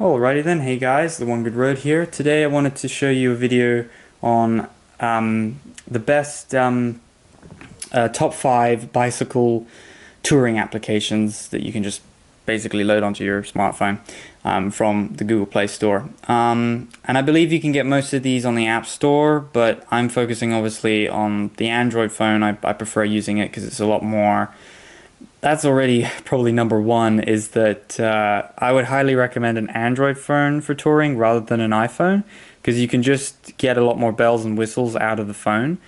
Alrighty then, hey guys, the One Good Road here. Today I wanted to show you a video on the best top 5 bicycle touring applications that you can just basically load onto your smartphone from the Google Play Store. And I believe you can get most of these on the App Store, but I'm focusing obviously on the Android phone. I prefer using it because it's a lot more. That's already probably number one, is that I would highly recommend an Android phone for touring rather than an iPhone, because you can just get a lot more bells and whistles out of the phone.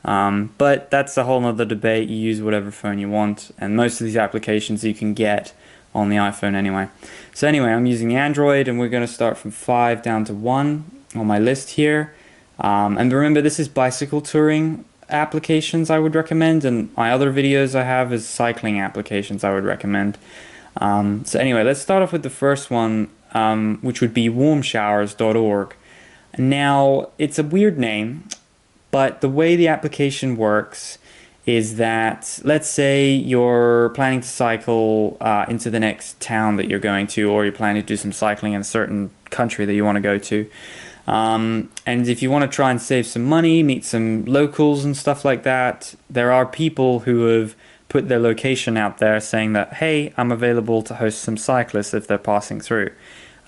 But that's a whole nother debate. You use whatever phone you want, and most of these applications you can get on the iPhone anyway. So anyway, I'm using the Android, and we're going to start from 5 down to 1 on my list here. And remember, this is bicycle touring applications I would recommend, and my other videos I have is cycling applications I would recommend. So anyway, let's start off with the first one, which would be warmshowers.org. Now, it's a weird name, but the way the application works is that, let's say you're planning to cycle into the next town that you're going to, or you're planning to do some cycling in a certain country that you want to go to. And if you want to try and save some money, meet some locals and stuff like that, there are people who have put their location out there saying that, hey, I'm available to host some cyclists if they're passing through.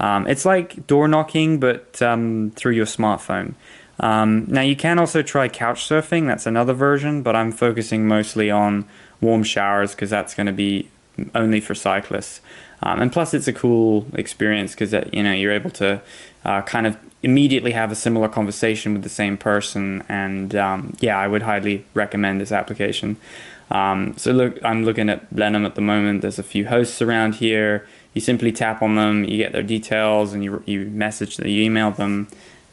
It's like door knocking, but through your smartphone. Now, you can also try couch surfing. That's another version, but I'm focusing mostly on warm showers because that's going to be only for cyclists. And plus, it's a cool experience because you're able to kind of immediately have a similar conversation with the same person. And yeah, I would highly recommend this application. So look, I'm looking at Blenheim at the moment. There's a few hosts around here. You simply tap on them, you get their details, and you message them, you email them.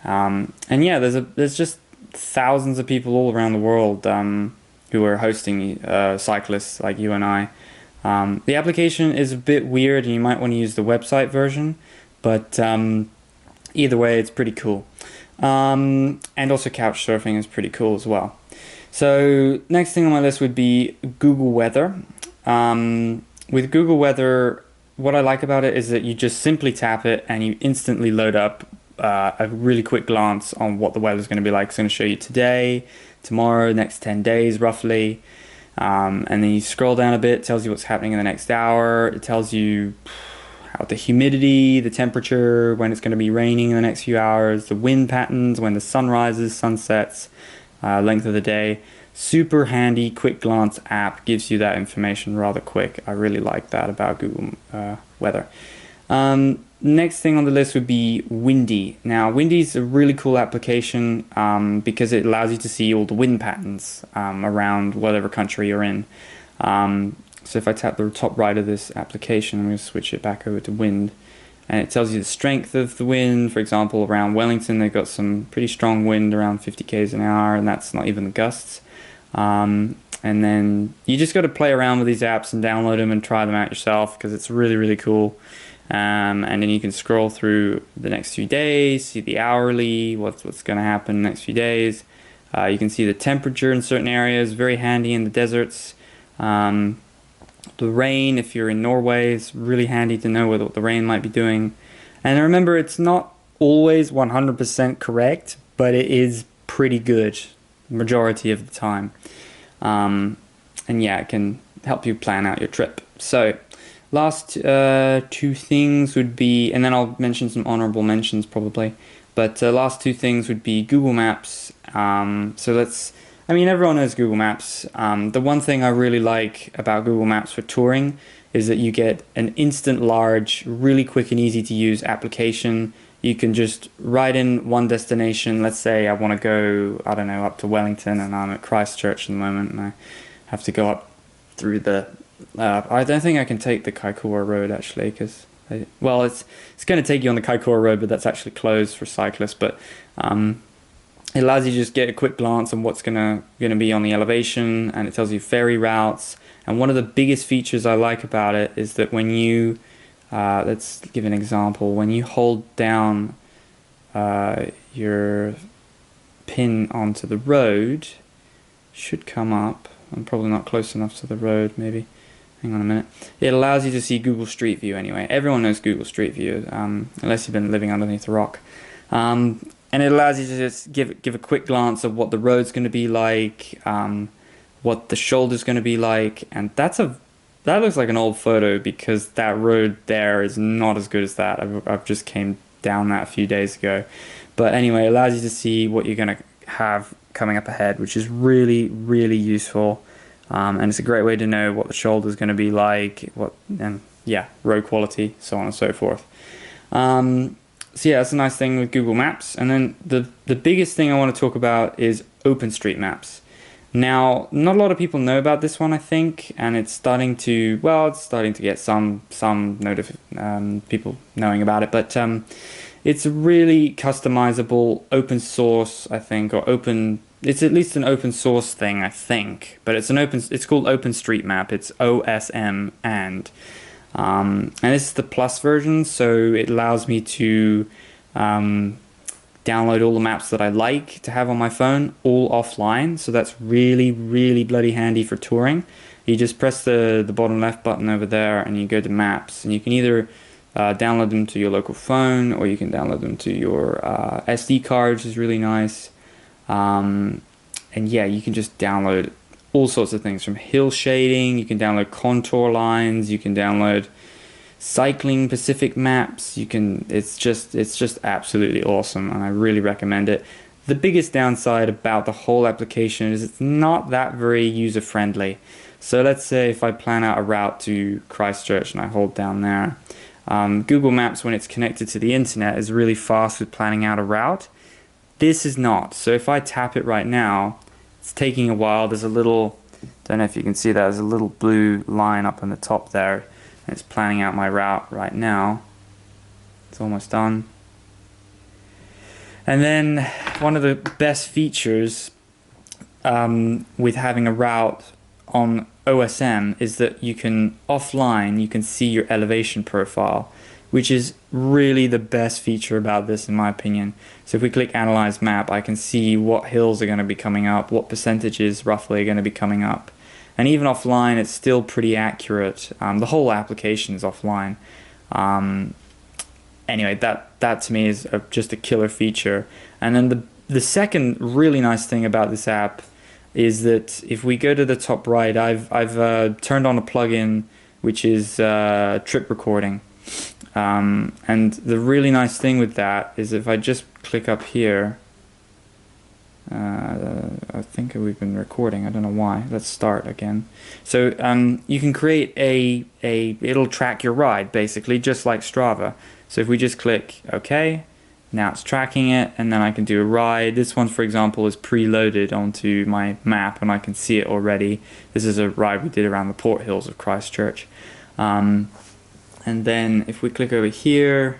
And yeah, there's just thousands of people all around the world who are hosting cyclists like you and I. The application is a bit weird, and you might want to use the website version, but either way, it's pretty cool. And also couch surfing is pretty cool as well. So next thing on my list would be Google Weather. With Google Weather, what I like about it is that you just simply tap it and you instantly load up a really quick glance on what the weather's going to be like. It's going to show you today, tomorrow, next 10 days roughly. And then you scroll down a bit, it tells you what's happening in the next hour. It tells you how the humidity, the temperature, when it's going to be raining in the next few hours, the wind patterns, when the sun rises, sunsets, length of the day. Super handy, quick glance app, gives you that information rather quick. I really like that about Google Weather. Next thing on the list would be Windy. Now, Windy is a really cool application because it allows you to see all the wind patterns around whatever country you're in. So if I tap the top right of this application, I'm going to switch it back over to wind. And it tells you the strength of the wind. For example, around Wellington, they've got some pretty strong wind around 50 k's an hour, and that's not even the gusts. And then you just got to play around with these apps and download them and try them out yourself because it's really, really cool. And then you can scroll through the next few days, see the hourly, what's going to happen the next few days. You can see the temperature in certain areas, very handy in the deserts. The rain, if you're in Norway, it's really handy to know what the rain might be doing. And remember, it's not always 100% correct, but it is pretty good majority of the time. And yeah, it can help you plan out your trip. So last two things would be, and then I'll mention some honorable mentions probably, but last two things would be Google Maps. Everyone knows Google Maps. The one thing I really like about Google Maps for touring is that you get an instant large, really quick and easy to use application. You can just write in one destination. Let's say I want to go, I don't know, up to Wellington, and I'm at Christchurch at the moment, and I have to go up through the I don't think I can take the Kaikoura Road actually, because it's going to take you on the Kaikoura Road, but that's actually closed for cyclists. But it allows you to just get a quick glance on what's gonna be on the elevation, and it tells you ferry routes. And one of the biggest features I like about it is that when you let's give an example. When you hold down your pin onto the road, should come up. I'm probably not close enough to the road, maybe. Hang on a minute. It allows you to see Google Street View anyway. Everyone knows Google Street View, unless you've been living underneath a rock. And it allows you to just give a quick glance of what the road's going to be like, what the shoulder's going to be like, and that looks like an old photo because that road there is not as good as that. I've just came down that a few days ago. But anyway, it allows you to see what you're going to have coming up ahead, which is really, really useful. And it's a great way to know what the shoulder is going to be like, road quality, so on and so forth. So yeah, that's a nice thing with Google Maps. And then the biggest thing I want to talk about is OpenStreetMaps. Now, not a lot of people know about this one, I think, and it's starting to get some people knowing about it, but it's a really customizable open source, I think, or open. It's at least an open source thing, I think, but it's called OpenStreetMap. It's OSM and this is the plus version, so it allows me to download all the maps that I like to have on my phone, all offline. So that's really, really bloody handy for touring. You just press the bottom left button over there and you go to maps, and you can either download them to your local phone, or you can download them to your SD card, which is really nice. And yeah, you can just download all sorts of things, from hill shading, you can download contour lines, you can download cycling Pacific maps. It's just absolutely awesome, and I really recommend it. The biggest downside about the whole application is it's not that very user friendly. So let's say if I plan out a route to Christchurch and I hold down there, Google Maps, when it's connected to the internet, is really fast with planning out a route. This is not. So if I tap it right now, it's taking a while. There's a little, don't know if you can see that, there's a little blue line up on the top there. And it's planning out my route right now. It's almost done. And then one of the best features with having a route on OSM is that you can see your elevation profile, which is really the best feature about this in my opinion. So if we click Analyze Map, I can see what hills are going to be coming up, what percentages roughly are going to be coming up. And even offline, it's still pretty accurate. The whole application is offline. Anyway, that to me is just a killer feature. And then the second really nice thing about this app is that if we go to the top right, I've turned on a plugin which is trip recording. And the really nice thing with that is if I just click up here, I think we've been recording, I don't know why. Let's start again. So you can create it'll track your ride basically, just like Strava. So if we just click OK, now it's tracking it, and then I can do a ride. This one, for example, is preloaded onto my map and I can see it already. This is a ride we did around the Port Hills of Christchurch. And then if we click over here,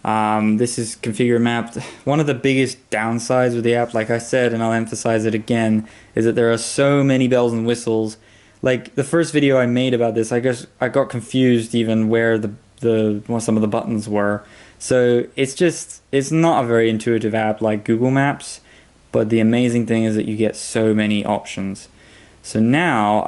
this is configure map. One of the biggest downsides with the app, like I said, and I'll emphasize it again, is that there are so many bells and whistles. Like the first video I made about this, I guess I got confused even where some of the buttons were. So it's not a very intuitive app like Google Maps, but the amazing thing is that you get so many options. So now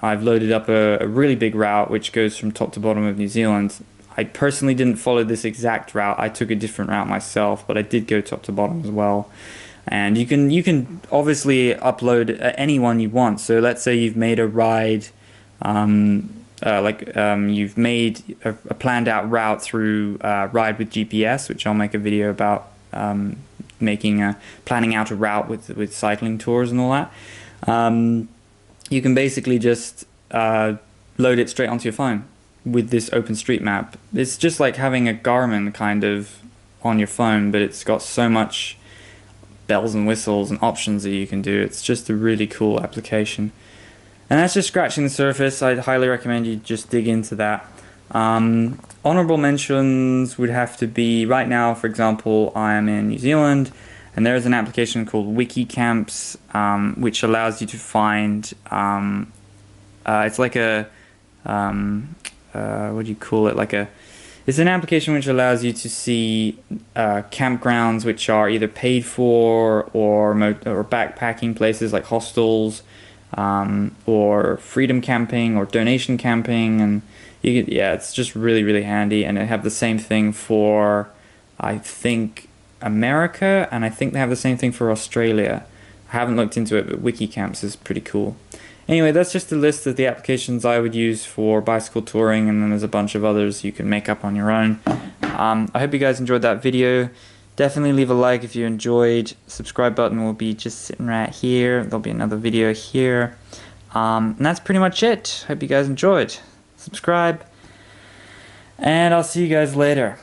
I've loaded up a really big route which goes from top to bottom of New Zealand. I personally didn't follow this exact route. I took a different route myself, but I did go top to bottom as well. And you can obviously upload any one you want. So let's say you've made a ride, you've made a planned out route through Ride with GPS, which I'll make a video about, planning out a route with cycling tours and all that. You can basically just load it straight onto your phone with this OpenStreetMap. It's just like having a Garmin kind of on your phone, but it's got so much bells and whistles and options that you can do. It's just a really cool application. And that's just scratching the surface. I'd highly recommend you just dig into that. Honorable mentions would have to be, right now, for example, I am in New Zealand, and there's an application called Wikicamps, which allows you to find, it's like a, what do you call it? It's an application which allows you to see campgrounds which are either paid for or backpacking places like hostels. or freedom camping or donation camping, and yeah, it's just really, really handy. And they have the same thing for, I think, America, and I think they have the same thing for Australia. I haven't looked into it, but WikiCamps is pretty cool. Anyway, that's just a list of the applications I would use for bicycle touring, and then there's a bunch of others you can make up on your own. I hope you guys enjoyed that video. Definitely leave a like if you enjoyed. Subscribe button will be just sitting right here. There'll be another video here. And that's pretty much it. Hope you guys enjoyed. Subscribe. And I'll see you guys later.